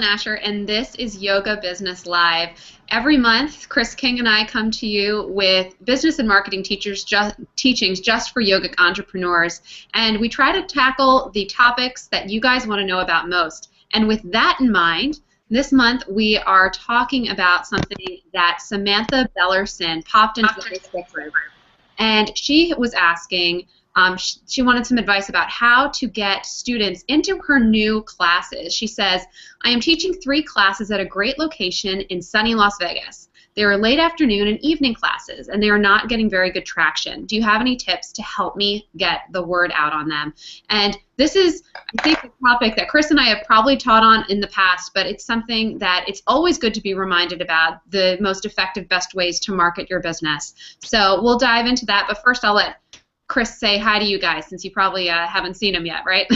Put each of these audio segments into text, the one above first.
Asher, and this is Yoga Business Live. Every month, Chris King and I come to you with business and marketing teachings just for yogic entrepreneurs, and we try to tackle the topics that you guys want to know about most. And with that in mind, this month we are talking about something that Samantha Bellerson popped into the Facebook group, and she was asking. She wanted some advice about how to get students into her new classes. She says, I am teaching 3 classes at a great location in sunny Las Vegas. They are late afternoon and evening classes, and they are not getting very good traction. Do you have any tips to help me get the word out on them? And this is, I think, a topic that Chris and I have probably taught on in the past, but it's something that it's always good to be reminded about, the most effective, best ways to market your business. So we'll dive into that, but first I'll let Chris say hi to you guys, since you probably haven't seen him yet, right?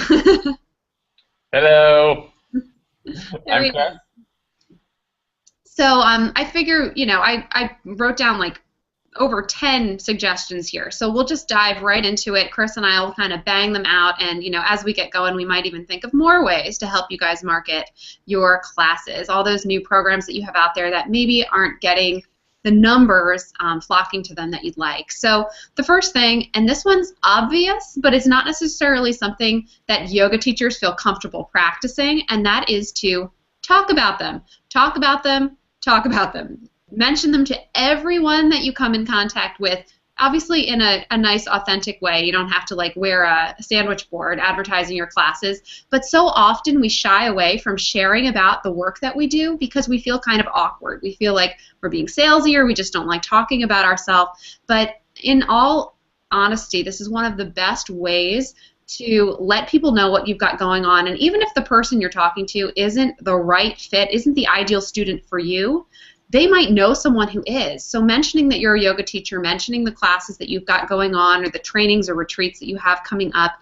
Hello. I'm Chris. So I figure, I wrote down like over 10 suggestions here. So we'll just dive right into it. Chris and I will kind of bang them out, and as we get going, we might even think of more ways to help you guys market your classes, all those new programs that you have out there that maybe aren't getting the numbers flocking to them that you'd like. So the first thing, and this one's obvious, but it's not necessarily something that yoga teachers feel comfortable practicing, and that is to talk about them. Talk about them. Talk about them. Mention them to everyone that you come in contact with, obviously in a nice, authentic way. You don't have to like wear a sandwich board advertising your classes, but so often we shy away from sharing about the work that we do because we feel kind of awkward. We feel like we're being salesy, or we just don't like talking about ourselves. But in all honesty, this is one of the best ways to let people know what you've got going on. And even if the person you're talking to isn't the right fit, isn't the ideal student for you, they might know someone who is. So mentioning that you're a yoga teacher, mentioning the classes that you've got going on, or the trainings or retreats that you have coming up,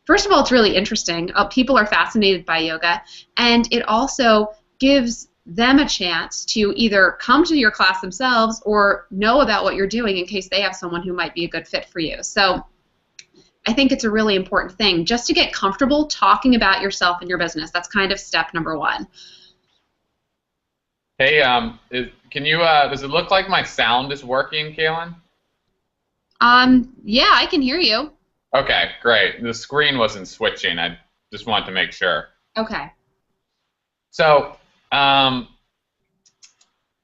first of all, it's really interesting. People are fascinated by yoga, and it also gives them a chance to either come to your class themselves or know about what you're doing in case they have someone who might be a good fit for you. So I think it's a really important thing just to get comfortable talking about yourself and your business. That's kind of step number 1. Hey, can you? Does it look like my sound is working, Kaylin? Yeah, I can hear you. Okay, great. The screen wasn't switching. I just wanted to make sure. Okay. So,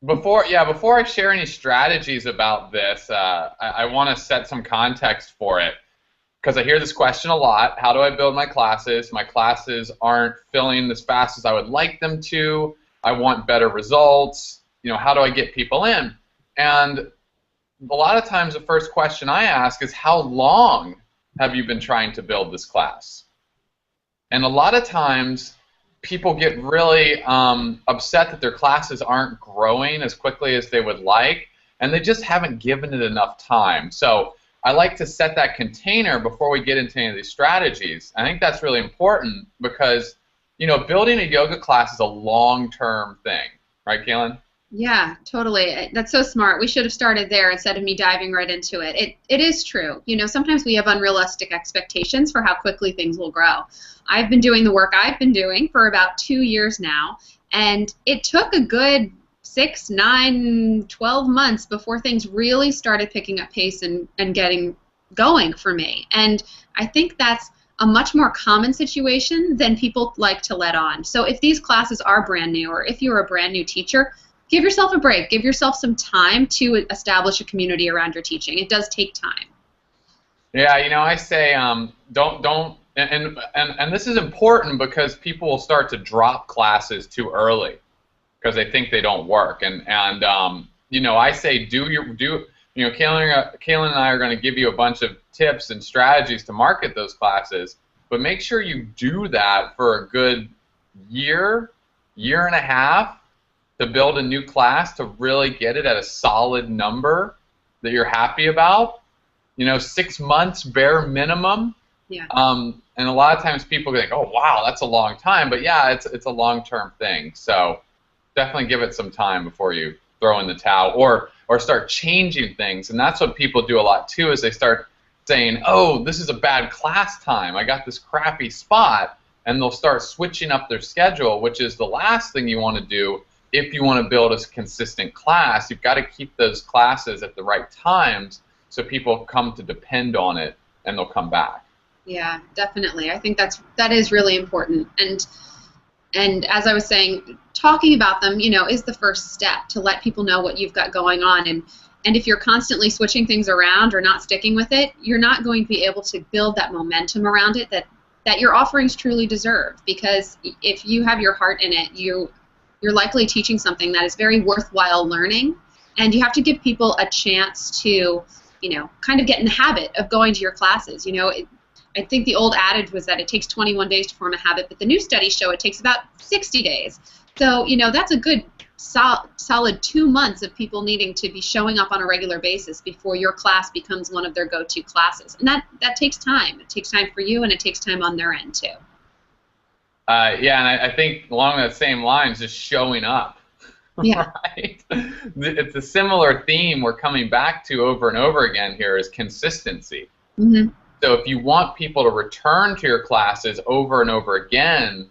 before I share any strategies about this, I want to set some context for it, because I hear this question a lot. How do I build my classes? My classes aren't filling as fast as I would like them to. I want better results. How do I get people in? And a lot of times the first question I ask is, how long have you been trying to build this class? And a lot of times people get really upset that their classes aren't growing as quickly as they would like, and they just haven't given it enough time. So I like to set that container before we get into any of these strategies. I think that's really important because building a yoga class is a long-term thing, right, Kaylin? Yeah, totally. That's so smart. We should have started there instead of me diving right into it. It is true. Sometimes we have unrealistic expectations for how quickly things will grow. I've been doing the work I've been doing for about 2 years now, and it took a good 6, 9, 12 months before things really started picking up pace and getting going for me. And I think that's a much more common situation than people like to let on. So if these classes are brand new, or if you're a brand new teacher, give yourself a break. Give yourself some time to establish a community around your teaching. It does take time. Yeah, I say don't, and this is important because people will start to drop classes too early because they think they don't work. And I say Kaylin and I are going to give you a bunch of tips and strategies to market those classes, but make sure you do that for a good year and a half to build a new class, to really get it at a solid number that you're happy about. 6 months bare minimum. Yeah. And a lot of times people think, oh wow, that's a long time, but yeah, it's a long-term thing. So definitely give it some time before you throw in the towel or start changing things. And that's what people do a lot too, is they start saying, oh, this is a bad class time. I got this crappy spot. and they'll start switching up their schedule, which is the last thing you want to do if you want to build a consistent class. You've got to keep those classes at the right times so people come to depend on it and they'll come back. Yeah, definitely. I think that is really important. And as I was saying, talking about them, is the first step to let people know what you've got going on. And if you're constantly switching things around or not sticking with it, you're not going to be able to build that momentum around it that your offerings truly deserve. Because if you have your heart in it, you're likely teaching something that is very worthwhile learning, and you have to give people a chance to, kind of get in the habit of going to your classes. I think the old adage was that it takes 21 days to form a habit, but the new studies show it takes about 60 days. So, that's a good solid 2 months of people needing to be showing up on a regular basis before your class becomes one of their go-to classes. And that takes time. It takes time for you, and it takes time on their end, too. Yeah, and I think along that same lines, just showing up. Yeah. Right? It's a similar theme we're coming back to over and over again here is consistency. Mm-hmm. So if you want people to return to your classes over and over again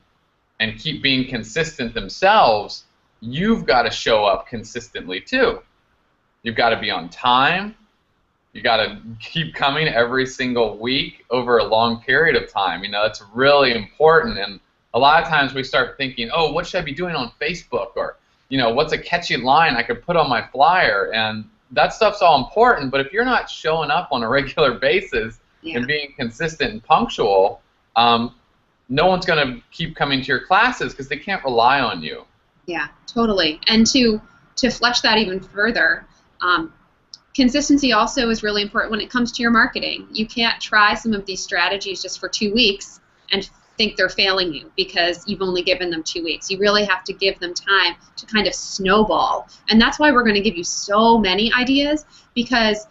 and keep being consistent themselves, you've got to show up consistently too. You've got to be on time. You got to keep coming every single week over a long period of time. That's really important. And a lot of times we start thinking, oh, what should I be doing on Facebook? Or, what's a catchy line I could put on my flyer? And that stuff's all important. But if you're not showing up on a regular basis, yeah, and being consistent and punctual, no one's going to keep coming to your classes because they can't rely on you. Yeah, totally. And to flesh that even further, consistency also is really important when it comes to your marketing. You can't try some of these strategies just for 2 weeks and think they're failing you because you've only given them 2 weeks. You really have to give them time to kind of snowball. And that's why we're going to give you so many ideas, because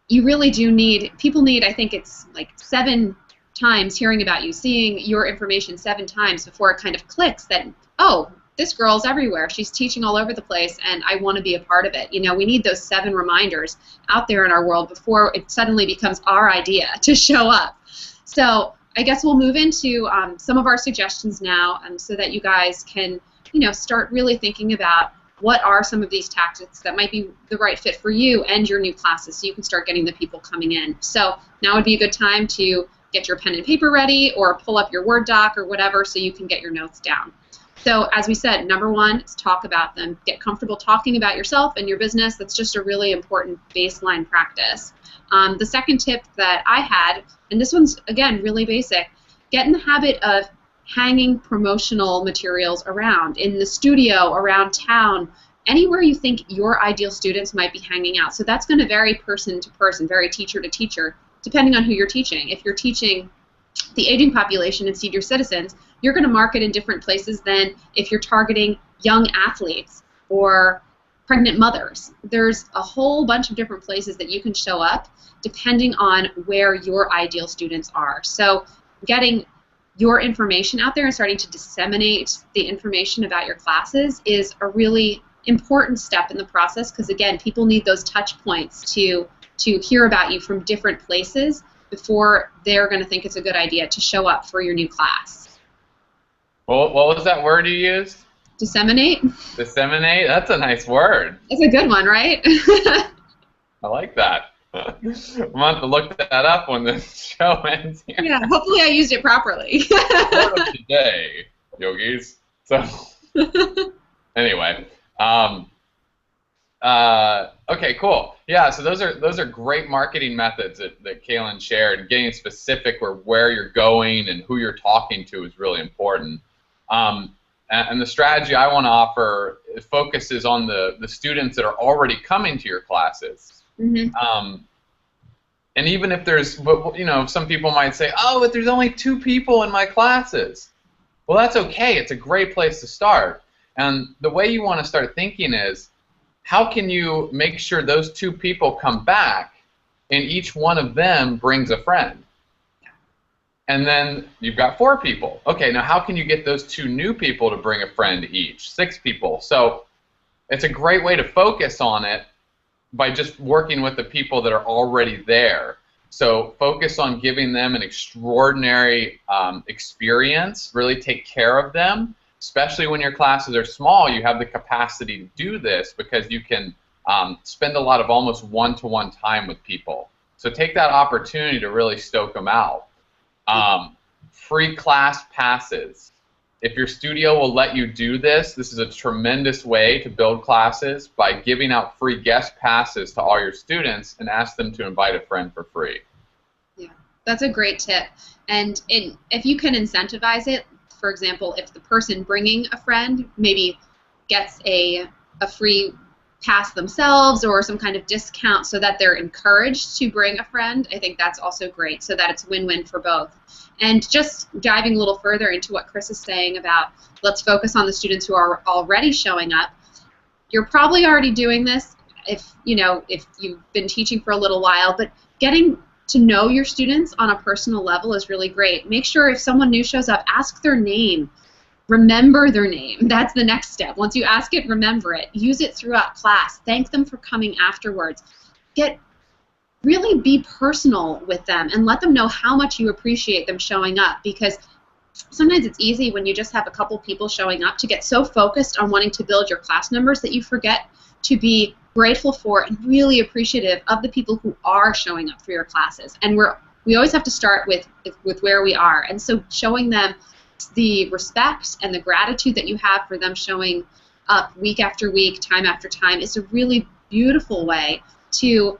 you really do people need, I think it's like 7 times hearing about you, seeing your information 7 times before it kind of clicks that, oh, this girl's everywhere. She's teaching all over the place, and I want to be a part of it. We need those 7 reminders out there in our world before it suddenly becomes our idea to show up. So I guess we'll move into some of our suggestions now, so that you guys can, start really thinking about what are some of these tactics that might be the right fit for you and your new classes, so you can start getting the people coming in. So now would be a good time to get your pen and paper ready or pull up your Word doc or whatever so you can get your notes down. So as we said, number 1 is talk about them. Get comfortable talking about yourself and your business. That's just a really important baseline practice. The second tip that I had, and this one's, again, really basic, get in the habit of hanging promotional materials around, in the studio, around town, anywhere you think your ideal students might be hanging out. So that's going to vary person to person, vary teacher to teacher, depending on who you're teaching. If you're teaching the aging population and senior citizens, you're going to market in different places than if you're targeting young athletes or pregnant mothers. There's a whole bunch of different places that you can show up depending on where your ideal students are. So getting your information out there and starting to disseminate the information about your classes is a really important step in the process, because again, people need those touch points to hear about you from different places before they're going to think it's a good idea to show up for your new class. Well, what was that word you used? Disseminate. Disseminate? That's a nice word. It's a good one, right? I like that. I'm going to have to look that up when the show ends here. Yeah, hopefully I used it properly. Word of today, yogis. So, anyway. Okay, cool. Yeah, so those are great marketing methods that Kaylin shared. Getting specific where you're going and who you're talking to is really important. And the strategy I want to offer focuses on the students that are already coming to your classes. Mm-hmm. And even if there's, some people might say, oh, but there's only 2 people in my classes. Well, that's okay. It's a great place to start. And the way you want to start thinking is, how can you make sure those 2 people come back and each one of them brings a friend? And then you've got 4 people. Okay, now how can you get those 2 new people to bring a friend each? 6 people. So it's a great way to focus on it by just working with the people that are already there. So focus on giving them an extraordinary experience. Really take care of them, especially when your classes are small. You have the capacity to do this because you can spend a lot of almost one-to-one time with people. So take that opportunity to really stoke them out. Free class passes. If your studio will let you do this, this is a tremendous way to build classes by giving out free guest passes to all your students and ask them to invite a friend for free. Yeah, that's a great tip. And if you can incentivize it, for example, if the person bringing a friend maybe gets a free pass themselves or some kind of discount so that they're encouraged to bring a friend, I think that's also great, so that it's win-win for both. And just diving a little further into what Chris is saying about let's focus on the students who are already showing up. You're probably already doing this if you've been teaching for a little while, but getting to know your students on a personal level is really great. Make sure if someone new shows up, ask their name. Remember their name. That's the next step. Once you ask it, remember it. Use it throughout class. Thank them for coming afterwards. Really be personal with them and let them know how much you appreciate them showing up, because sometimes it's easy when you just have a couple people showing up to get so focused on wanting to build your class numbers that you forget to be grateful for and really appreciative of the people who are showing up for your classes. And we always have to start with where we are. And so showing them the respect and the gratitude that you have for them showing up week after week, time after time, is a really beautiful way to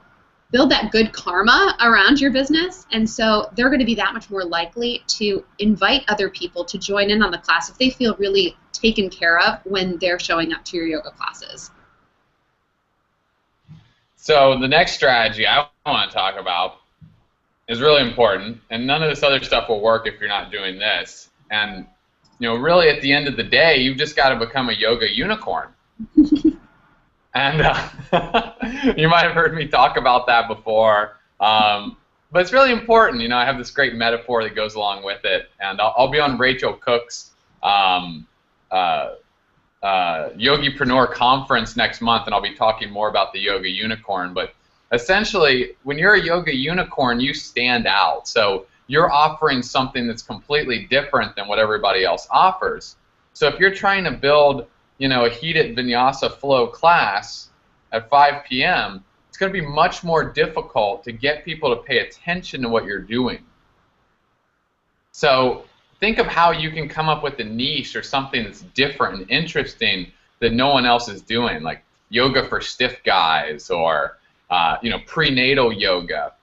build that good karma around your business, and so they're going to be that much more likely to invite other people to join in on the class if they feel really taken care of when they're showing up to your yoga classes. So the next strategy I want to talk about is really important, and none of this other stuff will work if you're not doing this. And really at the end of the day, you've just got to become a yoga unicorn. And you might have heard me talk about that before, but it's really important. I have this great metaphor that goes along with it, and I'll be on Rachel Cook's Yogipreneur conference next month, and I'll be talking more about the yoga unicorn. But essentially, when you're a yoga unicorn, you stand out. So you're offering something that's completely different than what everybody else offers. So if you're trying to build a heated vinyasa flow class at 5 p.m., it's going to be much more difficult to get people to pay attention to what you're doing. So think of how you can come up with a niche or something that's different and interesting that no one else is doing, like yoga for stiff guys or prenatal yoga.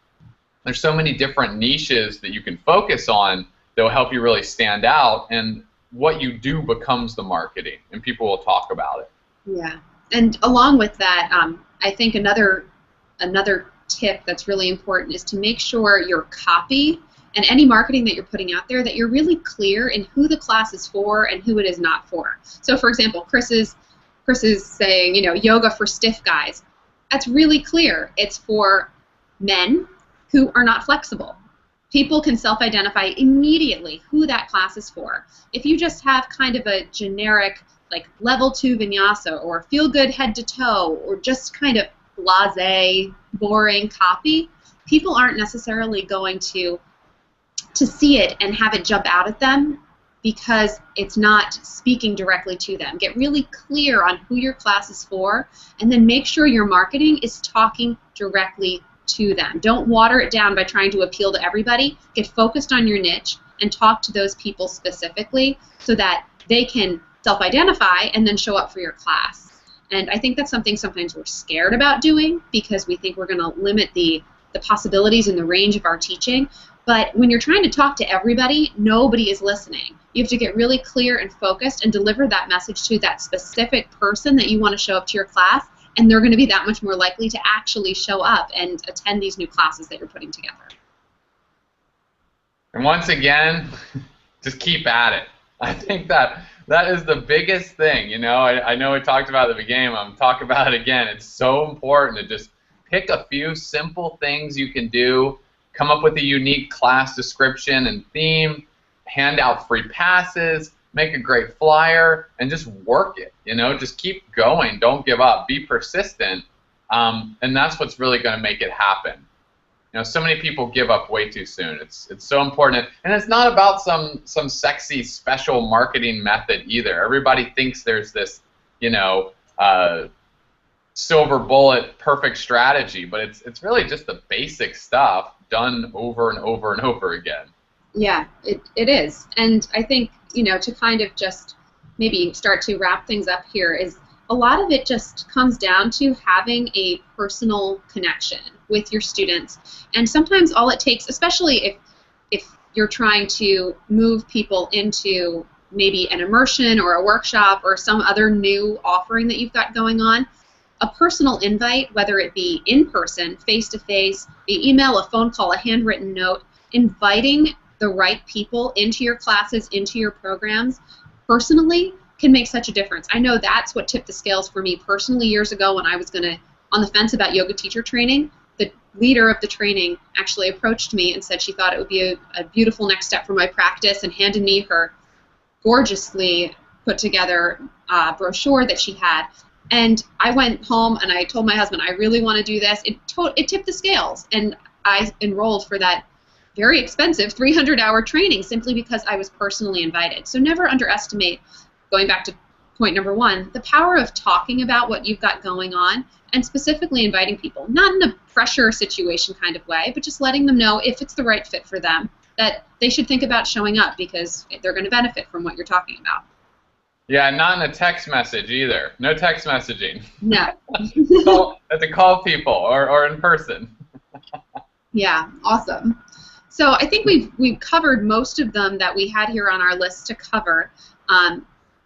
There's so many different niches that you can focus on that will help you really stand out, and what you do becomes the marketing, and people will talk about it. Yeah, and along with that, I think another tip that's really important is to make sure your copy and any marketing that you're putting out there, that you're really clear in who the class is for and who it is not for. So, for example, Chris is saying, yoga for stiff guys. That's really clear. It's for men who are not flexible. People can self-identify immediately who that class is for. If you just have kind of a generic, like level 2 vinyasa or feel good head to toe or just kind of blasé, boring copy, people aren't necessarily going to see it and have it jump out at them because it's not speaking directly to them. Get really clear on who your class is for, and then make sure your marketing is talking directly to them. Don't water it down by trying to appeal to everybody. Get focused on your niche and talk to those people specifically so that they can self-identify and then show up for your class. And I think that's something sometimes we're scared about doing because we think we're going to limit the possibilities and the range of our teaching. But when you're trying to talk to everybody, nobody is listening. You have to get really clear and focused and deliver that message to that specific person that you want to show up to your class, and they're going to be that much more likely to actually show up and attend these new classes that you're putting together. And once again, just keep at it. I think that is the biggest thing. I know we talked about it at the beginning. I'm talking about it again. It's so important to just pick a few simple things you can do, come up with a unique class description and theme, hand out free passes, make a great flyer, and just work it. Just keep going. Don't give up. Be persistent, and that's what's really going to make it happen. so many people give up way too soon. It's so important, and it's not about some sexy special marketing method either. Everybody thinks there's this, silver bullet perfect strategy, but it's really just the basic stuff done over and over and over again. Yeah, it is. And I think, to kind of just maybe start to wrap things up here is a lot of it just comes down to having a personal connection with your students. And sometimes all it takes, especially if you're trying to move people into maybe an immersion or a workshop or some other new offering that you've got going on, a personal invite, whether it be in person, face-to-face, via email, a phone call, a handwritten note, inviting the right people into your classes, into your programs, personally, can make such a difference. I know that's what tipped the scales for me personally years ago when I was on the fence about yoga teacher training. The leader of the training actually approached me and said she thought it would be a beautiful next step for my practice and handed me her gorgeously put together brochure that she had. And I went home and I told my husband, I really want to do this. It tipped the scales, and I enrolled for that very expensive 300-hour training simply because I was personally invited. So never underestimate, going back to point number one, the power of talking about what you've got going on and specifically inviting people, not in a pressure situation kind of way, but just letting them know if it's the right fit for them, that they should think about showing up because they're going to benefit from what you're talking about. Yeah, not in a text message either. No text messaging. No. Have to call people or in person. Yeah, awesome. So I think we've covered most of them that we had here on our list to cover.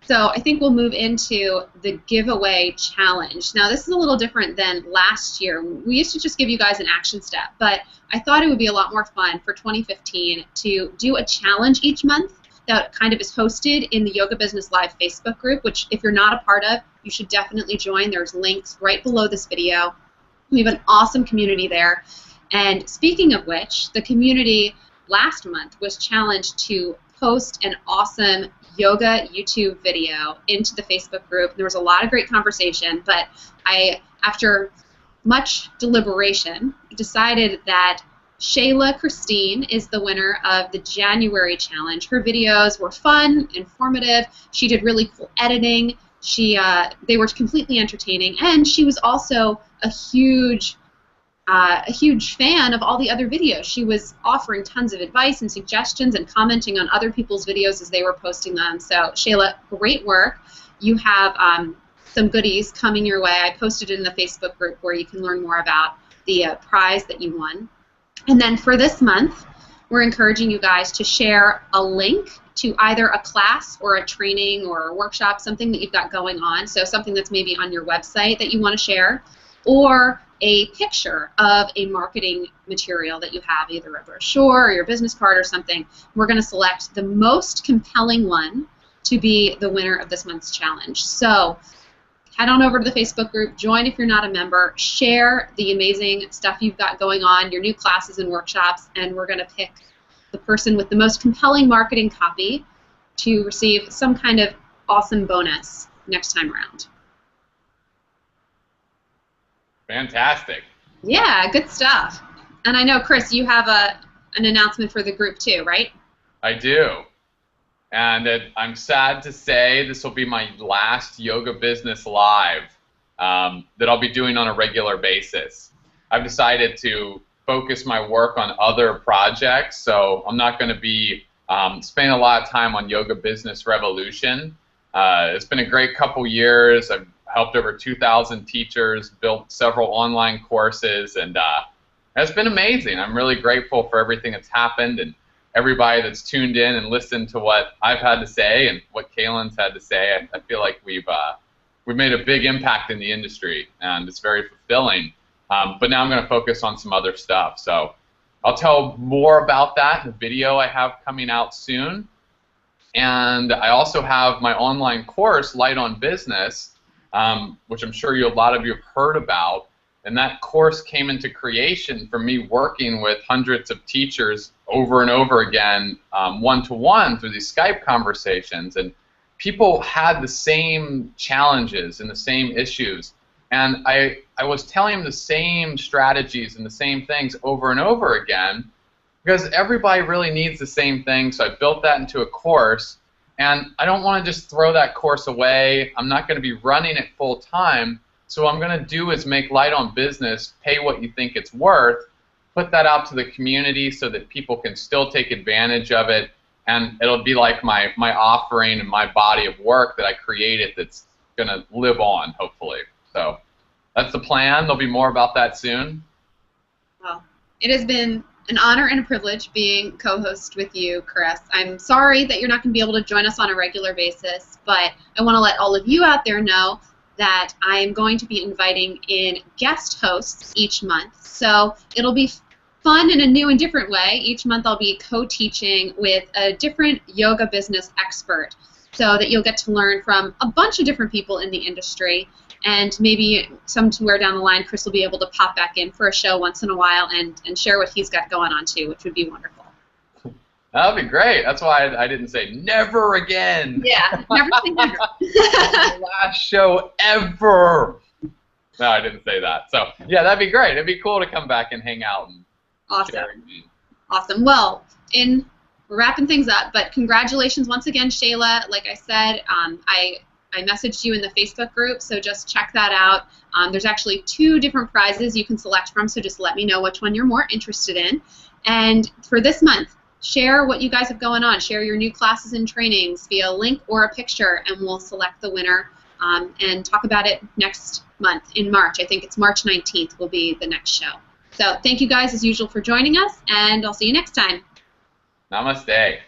So I think we'll move into the giveaway challenge. Now this is a little different than last year. We used to just give you guys an action step, but I thought it would be a lot more fun for 2015 to do a challenge each month that kind of is hosted in the Yoga Business Live Facebook group, which if you're not a part of, you should definitely join. There's links right below this video. We have an awesome community there. And speaking of which, the community last month was challenged to post an awesome yoga YouTube video into the Facebook group. There was a lot of great conversation, but I, after much deliberation, decided that Shayla Christine is the winner of the January challenge. Her videos were fun, informative. She did really cool editing. They were completely entertaining, and she was also a huge fan of all the other videos. She was offering tons of advice and suggestions and commenting on other people's videos as they were posting them. So Shayla, great work. You have some goodies coming your way. I posted it in the Facebook group where you can learn more about the prize that you won. And then for this month, we're encouraging you guys to share a link to either a class or a training or a workshop, something that you've got going on, so something that's maybe on your website that you want to share, or a picture of a marketing material that you have, either a brochure or your business card or something. We're going to select the most compelling one to be the winner of this month's challenge. So head on over to the Facebook group, join if you're not a member, share the amazing stuff you've got going on, your new classes and workshops, and we're going to pick the person with the most compelling marketing copy to receive some kind of awesome bonus next time around. Fantastic. Yeah, good stuff. And I know, Chris, you have an announcement for the group too, right? I do. And I'm sad to say this will be my last Yoga Business Live that I'll be doing on a regular basis. I've decided to focus my work on other projects, so I'm not going to be spending a lot of time on Yoga Business Revolution. It's been a great couple years. I've helped over 2,000 teachers, built several online courses, and it's been amazing. I'm really grateful for everything that's happened and everybody that's tuned in and listened to what I've had to say and what Kaylin's had to say. I feel like we've made a big impact in the industry, and it's very fulfilling. But now I'm going to focus on some other stuff. So I'll tell more about that in the video I have coming out soon. And I also have my online course, Light on Business, which I'm sure a lot of you have heard about. And that course came into creation from me working with hundreds of teachers over and over again, one-to-one through these Skype conversations. And people had the same challenges and the same issues. And I was telling him the same strategies and the same things over and over again because everybody really needs the same thing. So I built that into a course, and I don't want to just throw that course away. I'm not going to be running it full time. So what I'm going to do is make Light on Business pay what you think it's worth, put that out to the community so that people can still take advantage of it, and it'll be like my offering and my body of work that I created that's going to live on, hopefully. So that's the plan. There'll be more about that soon. Well, it has been an honor and a privilege being co-host with you, Chris. I'm sorry that you're not going to be able to join us on a regular basis, but I want to let all of you out there know that I'm going to be inviting in guest hosts each month. So it'll be fun in a new and different way. Each month I'll be co-teaching with a different yoga business expert so that you'll get to learn from a bunch of different people in the industry. And maybe somewhere down the line, Chris will be able to pop back in for a show once in a while and share what he's got going on too, which would be wonderful. That would be great. That's why I didn't say never again. Yeah, never say never. Last show ever. No, I didn't say that. So, yeah, that'd be great. It'd be cool to come back and hang out and share. Awesome. Well, we're wrapping things up, but congratulations once again, Shayla. Like I said, I messaged you in the Facebook group, so just check that out. There's actually 2 different prizes you can select from, so just let me know which one you're more interested in. And for this month, share what you guys have going on. Share your new classes and trainings via a link or a picture, and we'll select the winner and talk about it next month in March. I think it's March 19th will be the next show. So thank you guys, as usual, for joining us, and I'll see you next time. Namaste.